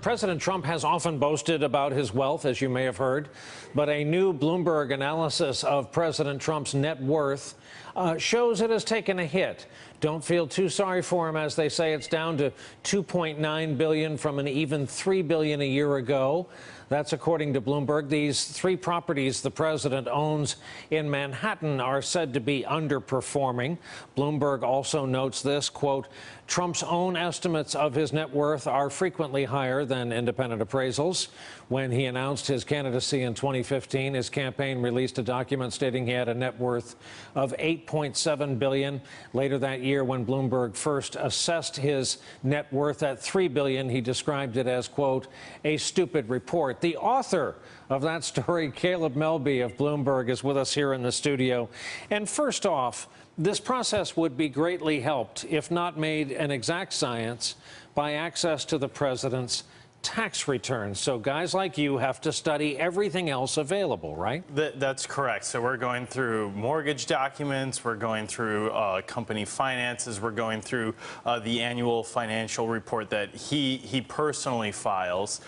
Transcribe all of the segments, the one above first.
President Trump has often boasted about his wealth, as you may have heard, but a new Bloomberg analysis of President Trump's net worth shows it has taken a hit. Don't feel too sorry for him, as they say. It's down to $2.9 billion from an even $3 billion a year ago. That's according to Bloomberg. These three properties the president owns in Manhattan are said to be underperforming. Bloomberg also notes this, quote, Trump's own estimates of his net worth are frequently higher than independent appraisals. When he announced his candidacy in 2015, his campaign released a document stating he had a net worth of $8.7 billion. Later that year, when Bloomberg first assessed his net worth at $3 billion, he described it as, quote, a stupid report. The author of that story, Caleb Melby of Bloomberg, is with us here in the studio. And first off, this process would be greatly helped, if not made an exact science, by access to the president's tax returns. So guys like you have to study everything else available, right? That's correct. So we're going through mortgage documents, we're going through company finances, we're going through the annual financial report that he personally files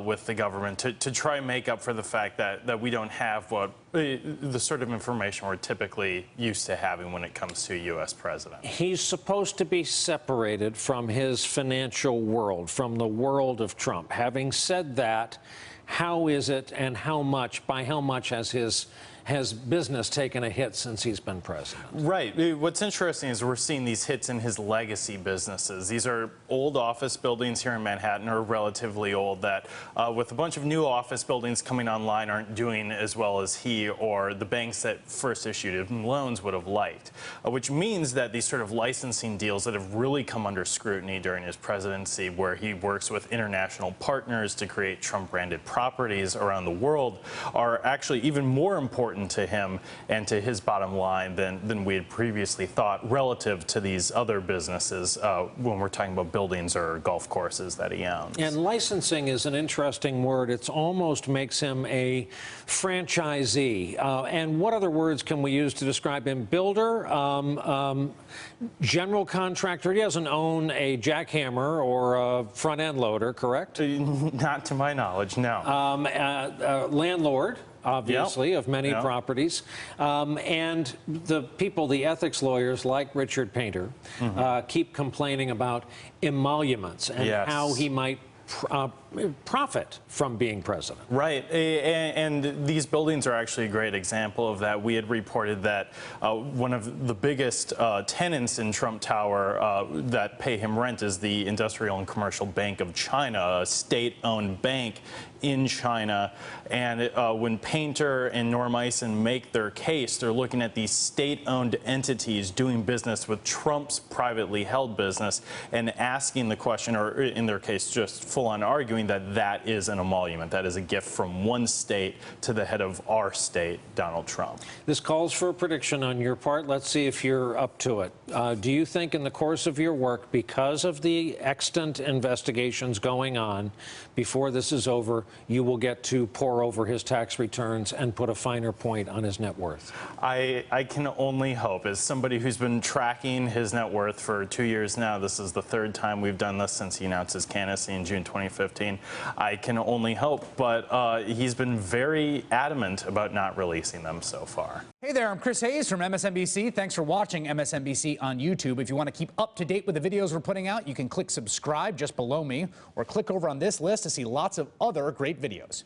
with the government to try and make up for the fact that we don't have the sort of information we're typically used to having when it comes to a U.S. president. He's supposed to be separated from his financial world, from the world of Trump. Having said that, how is it and how much, by how much has business taken a hit since he's been president? Right. What's interesting is we're seeing these hits in his legacy businesses. These are old office buildings here in Manhattan, are relatively old, that with a bunch of new office buildings coming online aren't doing as well as he or the banks that first issued him loans would have liked, which means that these sort of licensing deals that have really come under scrutiny during his presidency, where he works with international partners to create Trump-branded properties around the world, are actually even more important to him and to his bottom line than we had previously thought, relative to these other businesses when we're talking about buildings or golf courses that he owns. And licensing is an interesting word. It almost makes him a franchisee. And what other words can we use to describe him? Builder, general contractor. He doesn't own a jackhammer or a front-end loader, correct? Not to my knowledge, no. Landlord, obviously, yep. of many properties. And the people, the ethics lawyers like Richard Painter, keep complaining about emoluments and how he might profit from being president. Right, and these buildings are actually a great example of that. We had reported that one of the biggest tenants in Trump Tower that pay him rent is the Industrial and Commercial Bank of China, a state-owned bank in China. And when Painter and Norm Eisen make their case, they're looking at these state-owned entities doing business with Trump's privately held business and asking the question, or in their case, just full-on arguing that that is an emolument. That is a gift from one state to the head of our state, Donald Trump. This calls for a prediction on your part. Let's see if you're up to it. Do you think in the course of your work, because of the extant investigations going on, before this is over, you will get to pour over his tax returns and put a finer point on his net worth? I can only hope. As somebody who's been tracking his net worth for 2 years now, this is the third time we've done this since he announced his candidacy in June 2015. I can only hope, but he's been very adamant about not releasing them so far. Hey there, I'm Chris Hayes from MSNBC. Thanks for watching MSNBC on YouTube. If you want to keep up to date with the videos we're putting out, you can click subscribe just below me, or click over on this list to see lots of other great videos.